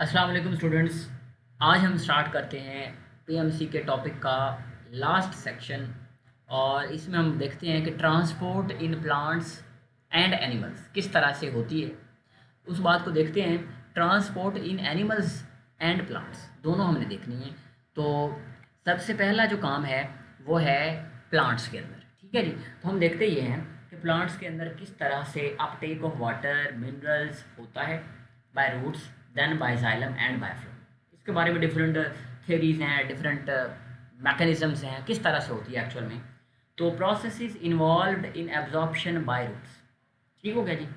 अस्सलाम वालेकुम स्टूडेंट्स। आज हम स्टार्ट करते हैं पीएमसी के टॉपिक का लास्ट सेक्शन। और इसमें हम देखते हैं कि transport in plants and animals किस तरह से होती है। उस बात को देखते हैं। Transport in animals and plants दोनों हमने देखनी है। तो सबसे पहला जो काम है वो है प्लांट्स के अंदर। ठीक है जी। तो हम देखते ये हैं कि प्लांट्स के अंदर किस तरह से अपटेक ऑफ वाटर मिनरल्स होता है by roots, then by xylem and by flow. इसके बारे में डिफरेंट थेरीज हैं, डिफरेंट मैकेनिज्म्स हैं, किस तरह से होती है एक्चुअल में। तो processes involved in absorption by roots. ठीक हो गया जी।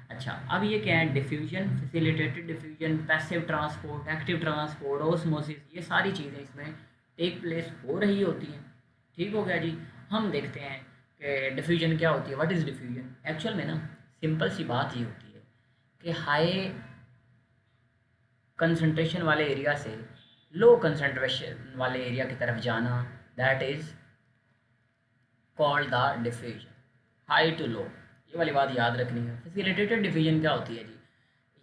अच्छा, अब ये क्या है? Diffusion, facilitated diffusion, passive transport, active transport, osmosis, ये सारी चीज़ें इसमें टेक प्लेस हो रही होती हैं। ठीक हो गया जी। हम देखते हैं कि डिफ्यूजन क्या होती है, व्हाट इज़ डिफ्यूजन। एक्चुअल में ना सिंपल सी बात ये होती है कि हाई कंसंट्रेशन वाले एरिया से लो कंसंट्रेशन वाले एरिया की तरफ जाना, that is called the diffusion. High to low, ये वाली बात याद रखनी है। फैसिलिटेटेड डिफ्यूजन क्या होती है जी?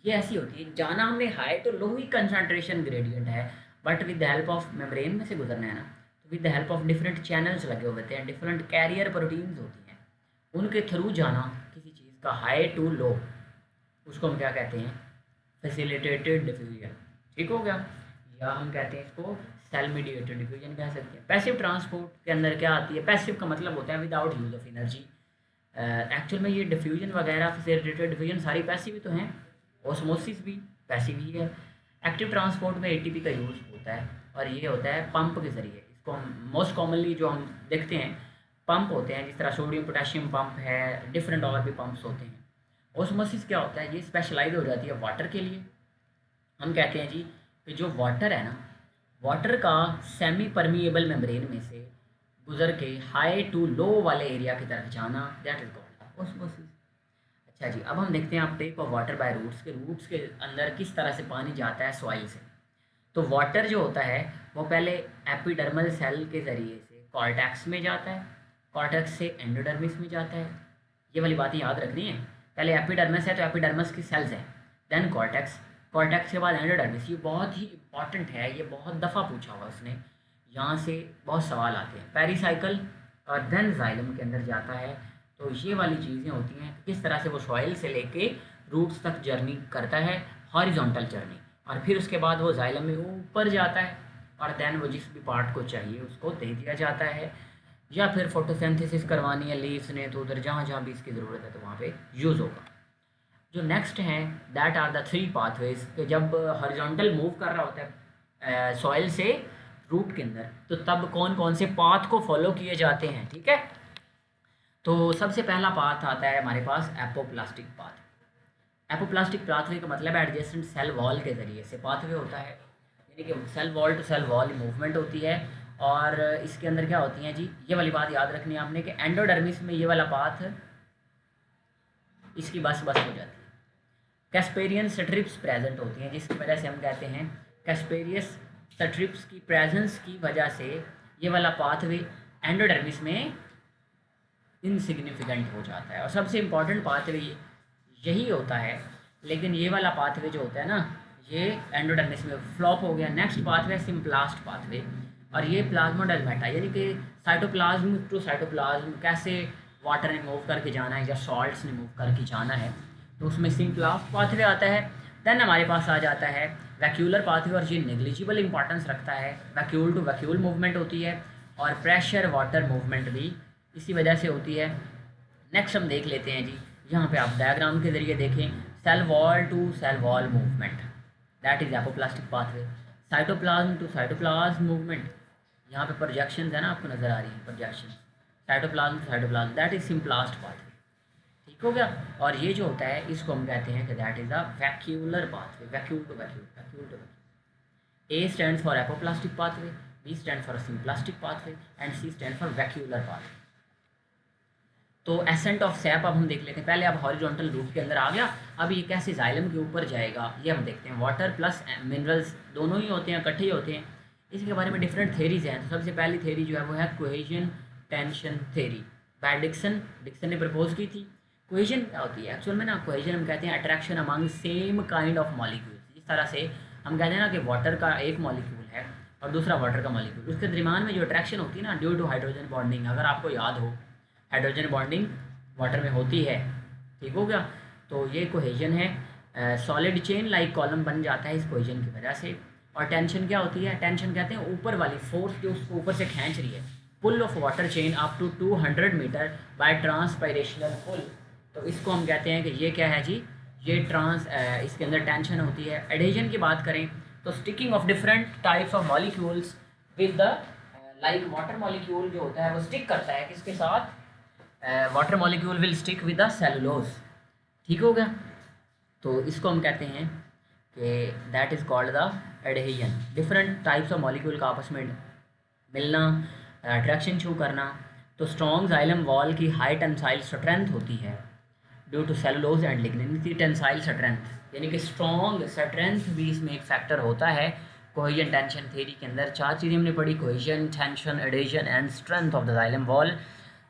ये ऐसी होती है, जाना हमने हाई टू लो ही कंसंट्रेशन ग्रेडियंट है, but with the help of membrane में से गुजरना है ना, तो with the help of different channels लगे हुए होते हैं, डिफरेंट कैरियर प्रोटीन्स होती हैं, उनके थ्रू जाना किसी चीज़ का हाई टू लो, उसको हम क्या कहते हैं? Facilitated diffusion. ठीक हो गया। या हम कहते हैं इसको सेल मीडिएटेड डिफ्यूजन कह सकते हैं। पैसिव ट्रांसपोर्ट के अंदर क्या आती है? पैसिव का मतलब होता है without use of energy. Actual में ये डिफ्यूजन वगैरह फैसिलिटेटेड डिफ्यूजन सारी पैसिव ही तो हैं। ओस्मोसिस भी पैसिव ही है। एक्टिव ट्रांसपोर्ट में एटीपी का यूज़ होता है और ये होता है पंप के ज़रिए। इसको हम मोस्ट कॉमनली जो हम देखते हैं पंप होते हैं, जिस तरह सोडियम पोटेशियम पंप है, डिफरेंट और भी पंप्स होते हैं। ओस्मोसिस क्या होता है? ये स्पेशलाइज हो जाती है वाटर के लिए। हम कहते हैं जी कि जो वाटर है ना, वाटर का सेमी परमिएबल मेम्ब्रेन में से गुजर के हाई टू लो वाले एरिया की तरफ जाना, दैट इज कॉल्ड ऑस्मोसिस। अच्छा जी, अब हम देखते हैं uptake of water by roots के। रूट्स के अंदर किस तरह से पानी जाता है सॉइल से। तो वाटर जो होता है वो पहले एपिडर्मल सेल के ज़रिए से कॉर्टेक्स में जाता है, कॉर्टेक्स से एंडोडर्मिस में जाता है। ये वाली बातें याद रखनी है। पहले एपिडर्मिस है तो एपिडर्मिस की सेल्स हैं, देन कॉर्टेक्स, कॉर्टेक्स के बाद एंडोडर्मिस। ये बहुत ही इंपॉर्टेंट है, ये बहुत दफ़ा पूछा हुआ उसने, यहाँ से बहुत सवाल आते हैं। पेरीसाइकिल और देन जाइलम के अंदर जाता है। तो ये वाली चीज़ें होती हैं कि किस तरह से वो सॉइल से लेके रूट्स तक जर्नी करता है, हॉरिजॉन्टल जर्नी, और फिर उसके बाद वो जाइलम में ऊपर जाता है और देन वो जिस भी पार्ट को चाहिए उसको दे दिया जाता है। या फिर फोटोसिंथेसिस करवानी है लीव्स ने तो उधर जहाँ जहाँ भी इसकी ज़रूरत है तो वहाँ पे यूज़ होगा। जो नेक्स्ट हैं that are the three pathways, कि जब हॉरिजॉन्टल मूव कर रहा होता है सॉइल से रूट के अंदर, तो तब कौन कौन से पाथ को फॉलो किए जाते हैं। ठीक है। तो सबसे पहला पाथ आता है हमारे पास एपोप्लास्टिक पाथ। एपोप्लास्टिक पाथवे का मतलब एडजेसेंट सेल वॉल के ज़रिए से पाथवे होता है, यानी कि cell wall to cell wall movement होती है। और इसके अंदर क्या होती हैं जी, ये वाली बात याद रखनी है आपने कि एंडोडर्मिस में ये वाला पाथ इसकी बस बस हो जाती है। कैस्पेरियन स्ट्रिप्स प्रेजेंट होती हैं, जिसकी वजह से हम कहते हैं कैस्पेरियस स्ट्रिप्स की प्रेजेंस की वजह से ये वाला पाथवे एंडोडर्मिस में इनसिग्निफिकेंट हो जाता है। और सबसे इम्पॉर्टेंट पाथवे यही होता है, लेकिन ये वाला पाथवे जो होता है ना, ये एंडोडर्मिस में फ्लॉप हो गया। नेक्स्ट पाथवे सिम्प्लास्ट पाथवे, और ये प्लाज्मोडेल्मेटा, यानी कि साइटोप्लाज्म टू साइटोप्लाज्म कैसे वाटर ने मूव करके जाना है या सॉल्ट्स ने मूव करके जाना है, तो उसमें सिम्प्लास्ट पाथवे आता है। देन हमारे पास आ जाता है वैक्यूलर पाथवे, और ये नेग्लिजिबल इंपॉर्टेंस रखता है। वैक्यूल टू वैक्यूल मूवमेंट होती है और प्रेशर वाटर मूवमेंट भी इसी वजह से होती है। नेक्स्ट हम देख लेते हैं जी, यहाँ पे आप डायग्राम के ज़रिए देखें, cell wall to cell wall movement, that is apoplastic pathway. Cytoplasm to cytoplasm movement, यहाँ पे प्रोजेक्शन है ना, आपको नज़र आ रही है projection. Cytoplasm to cytoplasm, that is symplast pathway. ठीक हो गया। और ये जो होता है इसको हम कहते हैं कि that is a vacuolar pathway, vacuole to vacuole, vacuole to vacuole. A stands for apoplastic pathway, B stand for symplastic pathway and C stand for vacuolar pathway. तो एसेंट ऑफ सैप अब हम देख लेते हैं। पहले अब हॉरिजॉन्टल रूट के अंदर आ गया, अब ये कैसे जाइलम के ऊपर जाएगा ये हम देखते हैं। वाटर प्लस मिनरल्स दोनों ही होते हैं, इकट्ठे ही होते हैं। इसके बारे में डिफरेंट थेरीज हैं। तो सबसे पहली थेरी जो है वो है cohesion tension theory, by Dixon. Dixon ने प्रपोज की थी। कोहेजन क्या होती है एक्चुअल में ना, कोहेजन हम कहते हैं attraction among same kind of molecules. जिस तरह से हम कहते हैं ना कि वाटर का एक मॉलिक्यूल है और दूसरा वाटर का मॉलिक्यूल, उसके दरमियान में जो अट्रैक्शन होती है ना ड्यू टू हाइड्रोजन बॉन्डिंग, अगर आपको याद हो हाइड्रोजन बॉन्डिंग वाटर में होती है, ठीक हो गया। तो ये कोहेजन है, सॉलिड चेन लाइक कॉलम बन जाता है इस कोहेजन की वजह से। और टेंशन क्या होती है, टेंशन कहते हैं ऊपर वाली फोर्स जो उसको ऊपर से खींच रही है, pull of water chain up to 200 metre by transpirational pull. तो इसको हम कहते हैं कि ये क्या है जी, ये इसके अंदर टेंशन होती है। एडहेजन की बात करें तो sticking of different types of molecules with the like water molecule जो होता है वो स्टिक करता है किसके साथ, water molecule will stick with the cellulose, ठीक हो गया। तो इसको हम कहते हैं कि that is called the adhesion. Different types of molecule का आपस में मिलना, अट्रैक्शन शो करना। तो स्ट्रॉन्ग जाइलम वॉल की हाई टेंसाइल स्ट्रेंथ होती है due to cellulose and lignin की टेंसाइल स्ट्रेंथ, यानी कि स्ट्रॉन्ग स्ट्रेंथ भी इसमें एक फैक्टर होता है। कोहेजन टेंशन थ्योरी के अंदर 4 चीज़ें हमने पढ़ी, cohesion, tension, adhesion and strength of the xylem wall,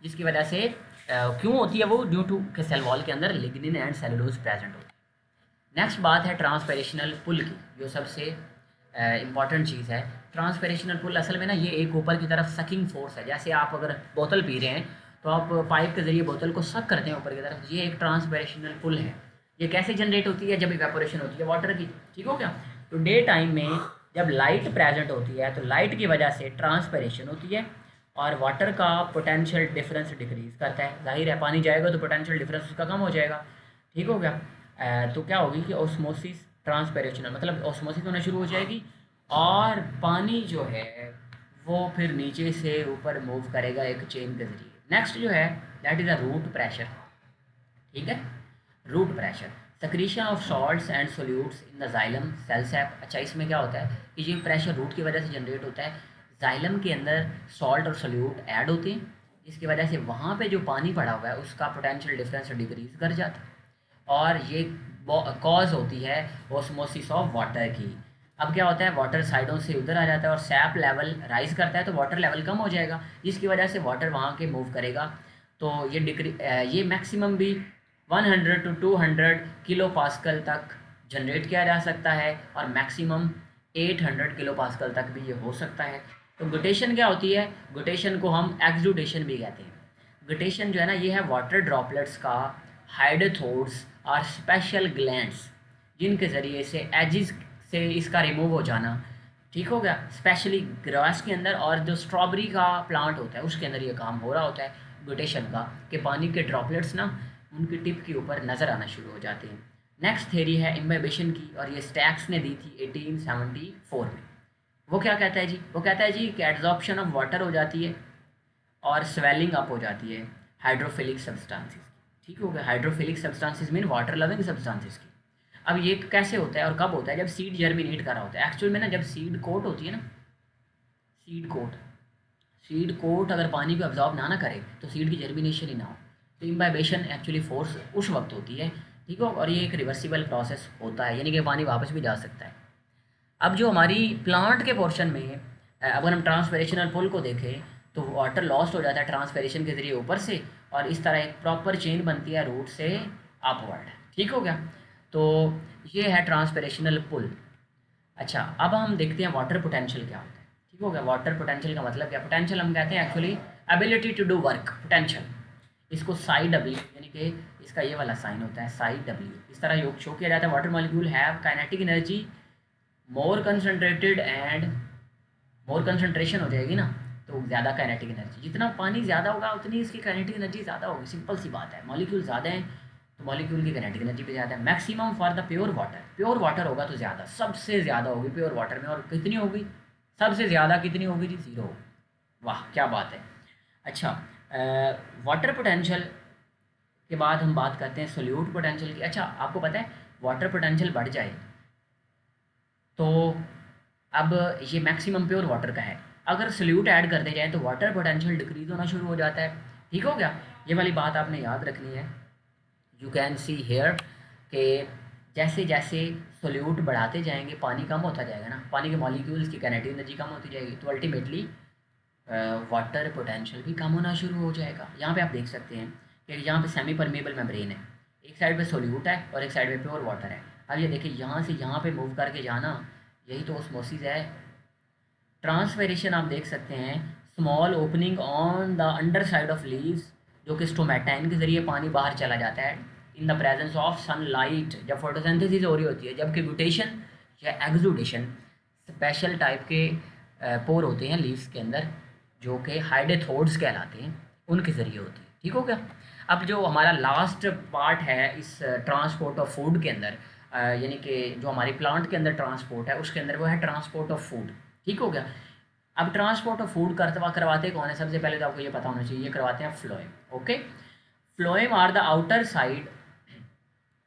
जिसकी वजह से क्यों होती है वो, ड्यू टू के सेल वॉल के अंदर लिग्निन एंड सेलुलोज प्रेजेंट होती है। नेक्स्ट बात है ट्रांसपेरेशनल पुल की, जो सबसे इम्पॉर्टेंट चीज़ है। ट्रांसपेरेशनल पुल असल में ना ये एक ऊपर की तरफ सकिंग फोर्स है। जैसे आप अगर बोतल पी रहे हैं तो आप पाइप के ज़रिए बोतल को सक करते हैं ऊपर की तरफ, ये एक ट्रांसपेरेशनल पुल है। ये कैसे जनरेट होती है, जब इवेपोरेशन होती है वाटर की, ठीक हो क्या। तो डे टाइम में जब लाइट प्रेजेंट होती है तो लाइट की वजह से ट्रांसपेरेशन होती है और वाटर का पोटेंशियल डिफरेंस डिक्रीज करता है। जाहिर है पानी जाएगा तो पोटेंशियल डिफरेंस उसका कम हो जाएगा, ठीक हो गया। तो क्या होगी कि ऑस्मोसिस ट्रांसपेरेशनल मतलब ऑस्मोसिस होना शुरू हो जाएगी और पानी जो है वो फिर नीचे से ऊपर मूव करेगा एक चेन के ज़रिए। नेक्स्ट जो है that is a root pressure, ठीक है। Root pressure secretion of salts and solutes in the xylem cell sap. अच्छा इसमें क्या होता है कि ये प्रेशर रूट की वजह से जनरेट होता है, जाइलम के अंदर सॉल्ट और सोल्यूट ऐड होते हैं, जिसकी वजह से वहाँ पे जो पानी पड़ा हुआ है उसका पोटेंशियल डिफरेंस डिक्रीज कर जाता है और ये कॉज होती है ऑस्मोसिस ऑफ वाटर की। अब क्या होता है, वाटर साइडों से उधर आ जाता है और सैप लेवल राइज करता है तो वाटर लेवल कम हो जाएगा, जिसकी वजह से वाटर वहाँ के मूव करेगा। तो ये मैक्सिमम भी 100 टू 200 किलो पास्कल तक जनरेट किया जा सकता है और मैक्सिमम 800 किलो पास्कल तक भी ये हो सकता है। तो गुटेशन क्या होती है, गुटेशन को हम एक्सुडेशन भी कहते हैं। गुटेशन जो है ना ये है वाटर ड्रॉपलेट्स का हाइड्रोथोड्स और स्पेशल ग्लैंड्स जिनके ज़रिए से एजिस से इसका रिमूव हो जाना, ठीक हो गया। स्पेशली ग्रास के अंदर और जो स्ट्रॉबेरी का प्लांट होता है उसके अंदर ये काम हो रहा होता है गुटेशन का, कि पानी के ड्रॉपलेट्स ना उनकी टिप के ऊपर नज़र आना शुरू हो जाते हैं। नेक्स्ट थ्योरी है इम्बिबिशन की और ये स्टैक्स ने दी थी 1874 में। वो क्या कहता है जी, वो कहता है जी कि एड्जॉर्प्शन ऑफ वाटर हो जाती है और स्वेलिंग अप हो जाती है हाइड्रोफिलिक सब्सटेंसेस, ठीक हो गया। Hydrophilic substances mean water loving substances की। अब ये कैसे होता है और कब होता है, जब सीड जर्मिनेट कर रहा होता है। एक्चुअल में ना जब सीड कोट होती है ना, सीड कोट अगर पानी को अब्जॉर्ब ना करे तो सीड की जर्मिनेशन ही ना हो, तो इम्बाइबेशन एक्चुअली फोर्स उस वक्त होती है, ठीक हो। और ये एक रिवर्सिबल प्रोसेस होता है, यानी कि पानी वापस भी जा सकता है। अब जो हमारी प्लांट के पोर्शन में अगर हम ट्रांसपेरेशनल पुल को देखें तो वाटर लॉस्ट हो जाता है ट्रांसपेरेशन के ज़रिए ऊपर से और इस तरह एक प्रॉपर चेन बनती है रूट से अपवर्ड, ठीक हो गया। तो ये है ट्रांसपेरेशनल पुल। अच्छा अब हम देखते हैं वाटर पोटेंशियल क्या होता है, ठीक हो गया। वाटर पोटेंशियल का मतलब क्या, पोटेंशियल हम कहते हैं actually ability to do work, potential. इसको साई डब्ल्यू यानी कि इसका ये वाला साइन होता है साई डब्ल्यू, इस तरह योग शो किया जाता है। Water molecule have kinetic energy more concentrated and more concentration हो जाएगी ना तो ज़्यादा काइनेटिक एनर्जी, जितना पानी ज़्यादा होगा उतनी इसकी काइनेटिक एनर्जी ज़्यादा होगी, सिंपल सी बात है। मॉलिक्यूल ज़्यादा हैं तो मॉलिक्यूल की काइनेटिक एनर्जी भी ज़्यादा है। Maximum for the pure water, pure water होगा तो ज़्यादा, सबसे ज़्यादा होगी प्योर वाटर में। और कितनी होगी, सबसे ज़्यादा कितनी होगी जी, 0। वाह क्या बात है। अच्छा वाटर पोटेंशियल के बाद हम बात करते हैं सोल्यूट पोटेंशियल की। अच्छा आपको पता है वाटर पोटेंशियल बढ़ जाए तो अब ये मैक्सिमम प्योर वाटर का है, अगर सोल्यूट ऐड करते जाए तो वाटर पोटेंशियल डिक्रीज होना शुरू हो जाता है, ठीक हो गया। ये वाली बात आपने याद रखनी है। यू कैन सी हेयर कि जैसे जैसे सोल्यूट बढ़ाते जाएंगे पानी कम होता जाएगा ना, पानी के मॉलिक्यूल्स की काइनेटिक एनर्जी कम होती जाएगी तो अल्टीमेटली वाटर पोटेंशियल भी कम होना शुरू हो जाएगा। यहाँ पे आप देख सकते हैं कि यहाँ पे सेमी परमेबल मेम्ब्रेन है, एक साइड पे सोल्यूट है और एक साइड पे प्योर वाटर है। अब ये देखिए यहाँ से यहाँ पे मूव करके जाना यही तो ऑस्मोसिस है। ट्रांसपेरेशन आप देख सकते हैं, small opening on the under side of leaves, जो कि स्टोमेटाइन के ज़रिए पानी बाहर चला जाता है in the presence of sunlight, जब फोटोसिंथेसिस हो रही होती है। जबकि म्यूटेशन या एक्सुडेशन स्पेशल टाइप के पोर होते हैं लीव्स के अंदर, जो कि हाइडेथोड्स कहलाते हैं, उनके ज़रिए होती है। ठीक हो गया। अब जो हमारा लास्ट पार्ट है इस ट्रांसपोर्ट ऑफ फूड के अंदर, यानी कि जो हमारी प्लांट के अंदर ट्रांसपोर्ट है उसके अंदर, वो है ट्रांसपोर्ट ऑफ फूड। ठीक हो गया। अब ट्रांसपोर्ट ऑफ फूड करवाते कौन है? सबसे पहले तो आपको ये पता होना चाहिए, ये करवाते हैं phloem. Okay, phloem are the outer side,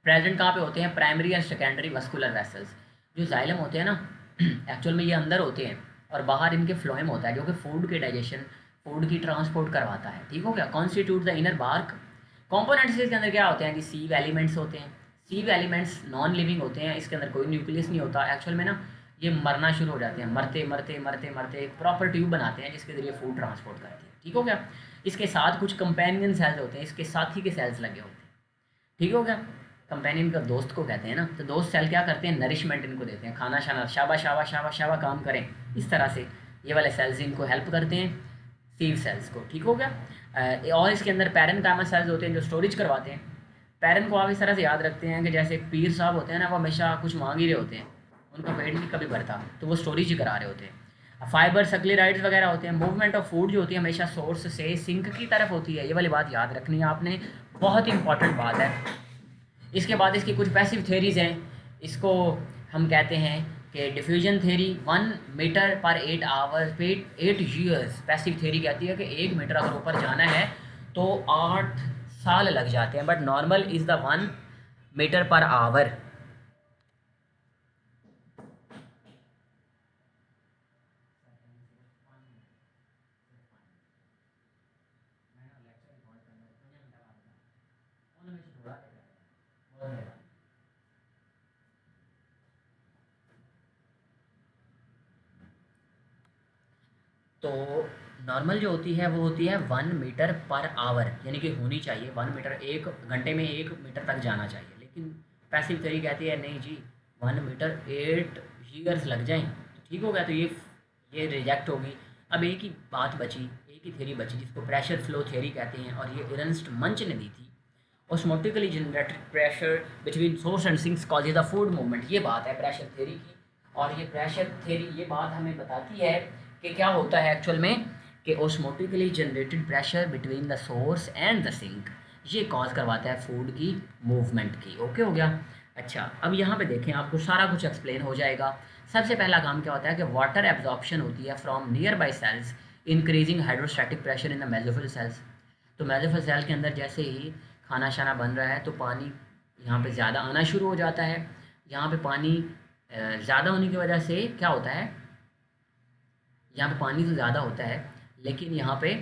present कहाँ पे होते हैं? Primary and secondary vascular vessels. जो जाइलम होते हैं ना, एक्चुअल में ये अंदर होते हैं और बाहर इनके फ्लोएम होता है, जो कि फूड के डाइजेशन, फूड की ट्रांसपोर्ट करवाता है। ठीक हो गया। Constitute the inner bark. Components इसके अंदर क्या होते हैं? कि सीव एलिमेंट्स होते हैं। सीव एलिमेंट्स नॉन लिविंग होते हैं, इसके अंदर कोई न्यूक्लियस नहीं होता। एक्चुअल में ना ये मरना शुरू हो जाते हैं, मरते मरते मरते मरते एक प्रॉपर ट्यूब बनाते हैं जिसके ज़रिए फूड ट्रांसपोर्ट करती है। ठीक हो गया। इसके साथ कुछ कंपेनियन सेल्स होते हैं, इसके साथी के सेल्स लगे होते हैं। ठीक हो गया। कंपेनियन का दोस्त को कहते हैं ना, तो दोस्त सेल क्या करते हैं? नरिशमेंट इनको देते हैं, खाना शाना, शाबा शाबा शाबा शाबा काम करें, इस तरह से ये वाले सेल्स इनको हेल्प करते हैं, सीव सेल्स को। ठीक हो गया। और इसके अंदर पैरेनकाइमा सेल्स होते हैं जो स्टोरेज करवाते हैं। पैरन को आप इस तरह से याद रखते हैं कि जैसे पीर साहब होते हैं ना, वो हमेशा कुछ मांग ही रहे होते हैं, उनका पेट नहीं कभी भरता, तो वो स्टोरेज ही करा रहे होते हैं। फाइबर सक्लेराइड्स वगैरह होते हैं। मूवमेंट ऑफ फूड जो होती है हमेशा सोर्स से सिंक की तरफ होती है, ये वाली बात याद रखनी है आपने, बहुत इंपॉर्टेंट बात है। इसके बाद इसकी कुछ पैसिव थेरीज हैं, इसको हम कहते हैं कि डिफ्यूजन थेरी, 1 मीटर पर 8 आवर्स, 8 ईयर्स। पैसिव थेरी कहती है कि 1 मीटर अगर ऊपर जाना है तो 8 साल लग जाते हैं, but normal is the 1 metre per hour. तो नॉर्मल जो होती है वो होती है 1 मीटर पर आवर, यानी कि होनी चाहिए 1 मीटर, 1 घंटे में 1 मीटर तक जाना चाहिए। लेकिन पैसिव थ्योरी कहती है नहीं जी, 1 मीटर 8 ईयर्स लग जाएं, तो ठीक हो गया, तो ये रिजेक्ट होगी। अब एक ही बात बची, एक ही थ्योरी बची जिसको प्रेशर फ्लो थ्योरी कहते हैं, और ये अर्नस्ट मंच ने दी थी। Osmotically generated pressure between source and sinks causes the food movement, ये बात है प्रेशर थ्योरी की। और ये प्रेशर थ्योरी ये बात हमें बताती है कि क्या होता है एक्चुअल में, कि osmotically generated pressure between the source and the sink ये कॉज करवाता है फूड की मूवमेंट की। ओके हो गया। अच्छा, अब यहाँ पे देखें, आपको सारा कुछ एक्सप्लेन हो जाएगा। सबसे पहला काम क्या होता है कि वाटर एब्जॉर्प्शन होती है from nearby cells, increasing hydrostatic pressure in the mesophyll cells. तो मेसोफिल सेल के अंदर जैसे ही खाना शाना बन रहा है तो पानी यहाँ पे ज़्यादा आना शुरू हो जाता है। यहाँ पे पानी ज़्यादा होने की वजह से क्या होता है, यहाँ पे पानी तो ज़्यादा होता है, लेकिन यहाँ पे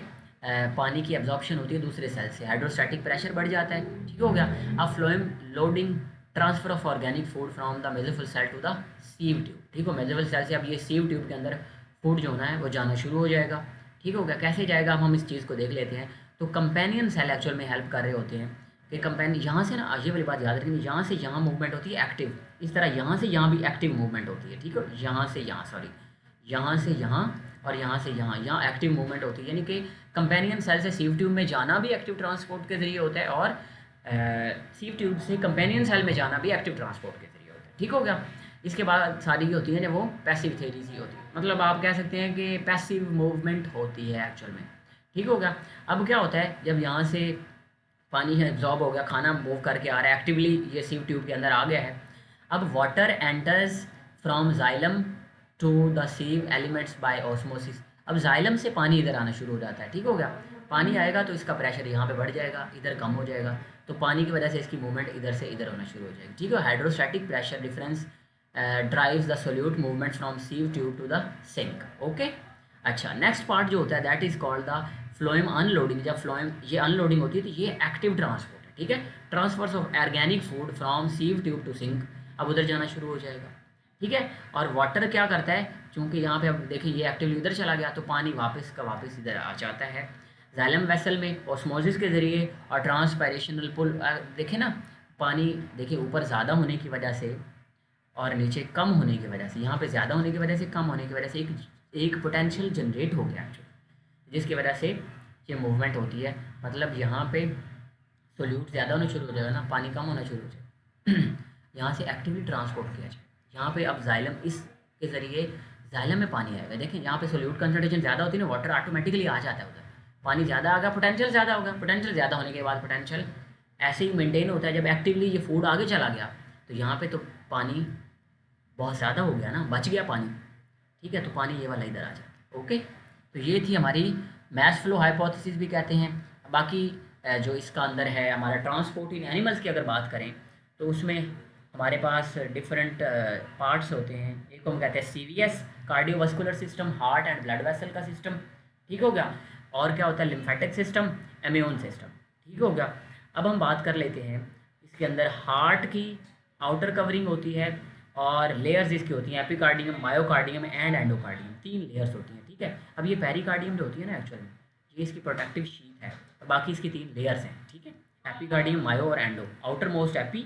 पानी की एब्जॉर्प्शन होती है दूसरे सेल से, हाइड्रोस्टैटिक प्रेशर बढ़ जाता है। ठीक हो गया। अब phloem loading transfer of organic food from the mesophyll cell to the sieve tube. ठीक हो, मेसोफिल सेल से अब ये सीव ट्यूब के अंदर फूड जो होना है वो जाना शुरू हो जाएगा। ठीक हो गया। कैसे जाएगा, अब हम इस चीज़ को देख लेते हैं। तो कंपेनियन सेल एक्चुअल में हेल्प कर रहे होते हैं कि कंपेनियन यहाँ से ना, ये वाली बात याद रखेंगे, यहाँ से यहाँ मूवमेंट होती है एक्टिव, इस तरह यहाँ से यहाँ भी एक्टिव मूवमेंट होती है। ठीक है, यहाँ से यहाँ, सॉरी, यहाँ से यहाँ और यहाँ से यहाँ, यहाँ एक्टिव मूवमेंट होती है। यानी कि कंपेनियन सेल से सीव ट्यूब में जाना भी एक्टिव ट्रांसपोर्ट के ज़रिए होता है, और सीव ट्यूब से कंपेनियन सेल में जाना भी एक्टिव ट्रांसपोर्ट के ज़रिए होता है। ठीक हो गया। इसके बाद सारी ही होती है वो पैसिव थेरीज ही होती है, मतलब आप कह सकते हैं कि पैसिव मूवमेंट होती है एक्चुअल में। ठीक हो गया। अब क्या होता है, जब यहाँ से पानी एब्जॉर्ब हो गया, खाना मूव करके आ रहा है एक्टिवली, ये सीव ट्यूब के अंदर आ गया है। अब water enters from xylem to the sieve elements by osmosis. अब जाइलम से पानी इधर आना शुरू हो जाता है। ठीक हो गया। पानी आएगा तो इसका प्रेशर यहाँ पे बढ़ जाएगा, इधर कम हो जाएगा, तो पानी की वजह से इसकी मूवमेंट इधर से इधर होना शुरू हो जाएगी। ठीक है। Hydrostatic pressure difference drives the solute movement from sieve tube to the sink. Okay. अच्छा, नेक्स्ट पार्ट जो होता है that is called the phloem unloading. जब फ्लोएम ये अनलोडिंग होती है तो ये एक्टिव ट्रांसपोर्ट है। ठीक है। Transfers of organic food from sieve tube to sink, अब उधर जाना शुरू हो जाएगा। ठीक है। और वाटर क्या करता है, क्योंकि यहाँ पे अब देखिए ये एक्टिवली उधर चला गया तो पानी वापस का वापस इधर आ जाता है जाइलम वेसल में ऑस्मोसिस के ज़रिए और ट्रांसपायरेशनल पुल। देखें ना, पानी देखिए ऊपर ज़्यादा होने की वजह से और नीचे कम होने की वजह से, यहाँ पे ज़्यादा होने की वजह से, कम होने की वजह से एक पोटेंशियल जनरेट हो गया एक्चुअली, जिसकी वजह से ये मूवमेंट होती है। मतलब यहाँ पे सोल्यूट ज़्यादा होना शुरू हो जाएगा ना, पानी कम होना शुरू हो जाएगा। यहाँ से एक्टिवली ट्रांसपोर्ट किया जाए, यहाँ पे अब जाइलम, इसके ज़रिए जाइलम में पानी आएगा। देखें यहाँ पे सोल्यूट कंसनट्रेशन ज़्यादा होती है ना, वाटर ऑटोमेटिकली आ जाता है उधर, पानी ज़्यादा आ गया, पोटेंशियल ज़्यादा होगा, पोटेंशियल ज़्यादा होने के बाद पोटेंशियल ऐसे ही मेंटेन होता है। जब एक्टिवली ये फूड आगे चला गया तो यहाँ पे तो पानी बहुत ज़्यादा हो गया ना, बच गया पानी, ठीक है, तो पानी ये वाला इधर आ जाता है। ओके, तो ये थी हमारी मैस फ्लो हाइपोथेसिस भी कहते हैं। बाकी जो इसका अंदर है हमारा ट्रांसपोर्ट इन एनिमल्स की अगर बात करें तो उसमें हमारे पास डिफरेंट पार्ट्स होते हैं। एक को हम कहते हैं CVS, cardiovascular system, heart and blood vessel का सिस्टम, ठीक हो गया। और क्या होता है, लिम्फेटिक सिस्टम, इम्यून सिस्टम, ठीक हो गया। अब हम बात कर लेते हैं इसके अंदर हार्ट की आउटर कवरिंग होती है और लेयर्स इसकी होती हैं, epicardium, myocardium and endocardium, 3 layers होती हैं, ठीक है। अब ये पेरिकार्डियम जो होती है ना एक्चुअली, ये इसकी प्रोटेक्टिव शीट है, और बाकी इसकी 3 लेयर्स हैं, ठीक है। एपिकार्डियम, मायो और एंडो, आउटर मोस्ट एपी,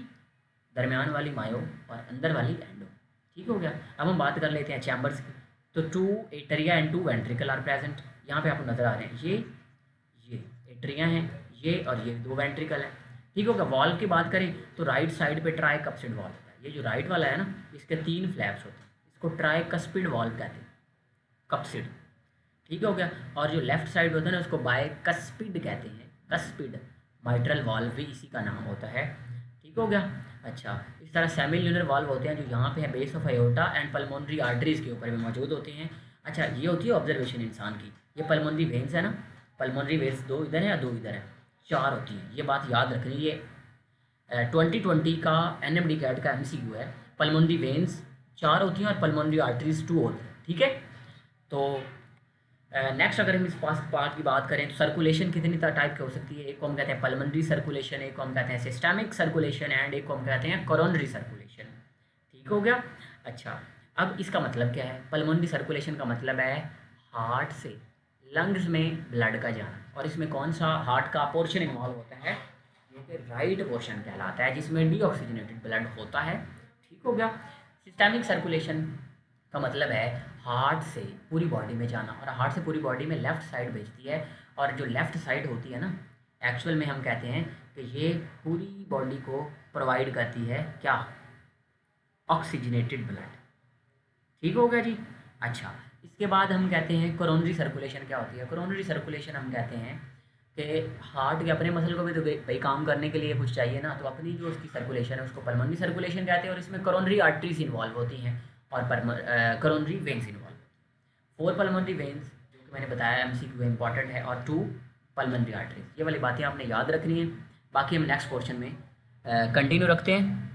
दरमियान वाली मायो और अंदर वाली एंडो, ठीक हो गया। अब हम बात कर लेते हैं चैम्बर्स की। तो 2 atria and 2 ventricle are present, यहाँ पे आपको नजर आ रहे हैं, ये एट्रिया हैं, ये और ये 2 वेंट्रिकल हैं, ठीक होगा। वॉल्व की बात करें तो राइट साइड पे ट्राइकप्सिड वॉल्व होता है, ये जो राइट वाला है ना, इसके 3 फ्लैप्स होते हैं, इसको ट्राइकस्पिड वॉल्व कहते हैं, कप्सिड, ठीक हो गया। और जो लेफ्ट साइड होता है ना, उसको बायकस्पिड कहते हैं, कस्पिड। माइट्रल वॉल्व भी इसी का नाम होता है, ठीक हो गया। अच्छा, इस तरह सेमिल्यूनर वॉल्व होते हैं जो यहाँ पे है base of aorta and pulmonary arteries के ऊपर भी मौजूद होते हैं। अच्छा, ये होती है ऑब्जर्वेशन इंसान की, ये पल्मोनरी वेन्स है ना, पल्मोनरी वेन्स 2 इधर है या 2 इधर है, 4 होती हैं, ये बात याद रखनी। ये 2020 का NMD कैट का MCQ है, पल्मोनरी वेन्स 4 होती हैं और पल्मोनरी आर्टरीज 2 होती हैं, ठीक है। तो नेक्स्ट अगर हम इस पार्ट की बात करें तो सर्कुलेशन कितनी टाइप की हो सकती है, एक को हम कहते हैं पल्मोनरी सर्कुलेशन, एक को हम कहते हैं सिस्टमिक सर्कुलेशन एंड एक को हम कहते हैं कोरोनरी सर्कुलेशन, ठीक हो गया। अच्छा, अब इसका मतलब क्या है, पल्मोनरी सर्कुलेशन का मतलब है हार्ट से लंग्स में ब्लड का जाना, और इसमें कौन सा हार्ट का पोर्शन इन्वॉल्व होता है, जो कि राइट पोर्शन कहलाता है, जिसमें डीऑक्सीजनेटेड ब्लड होता है, ठीक हो गया। सिस्टमिक सर्कुलेशन का मतलब है हार्ट से पूरी बॉडी में जाना, और हार्ट से पूरी बॉडी में लेफ़्ट साइड भेजती है, और जो लेफ़्ट साइड होती है ना, एक्चुअल में हम कहते हैं कि ये पूरी बॉडी को प्रोवाइड करती है क्या, ऑक्सीजनेटेड ब्लड, ठीक हो गया जी। अच्छा, इसके बाद हम कहते हैं कोरोनरी सर्कुलेशन क्या होती है। कोरोनरी सर्कुलेशन हम कहते हैं कि हार्ट के अपने मसल को भी तो भाई काम करने के लिए कुछ चाहिए ना, तो अपनी जो उसकी सर्कुलेशन है उसको पल्मोनरी सर्कुलेशन कहते हैं, और इसमें कोरोनरी आर्टरीज इन्वॉल्व होती हैं और coronary veins involve. 4 pulmonary veins जो कि मैंने बताया MCQ इंपॉर्टेंट है, और 2 पल्मोनरी आर्टरीज, ये वाली बातें आपने याद रखनी है। बाकी हम नेक्स्ट पोर्शन में कंटिन्यू रखते हैं।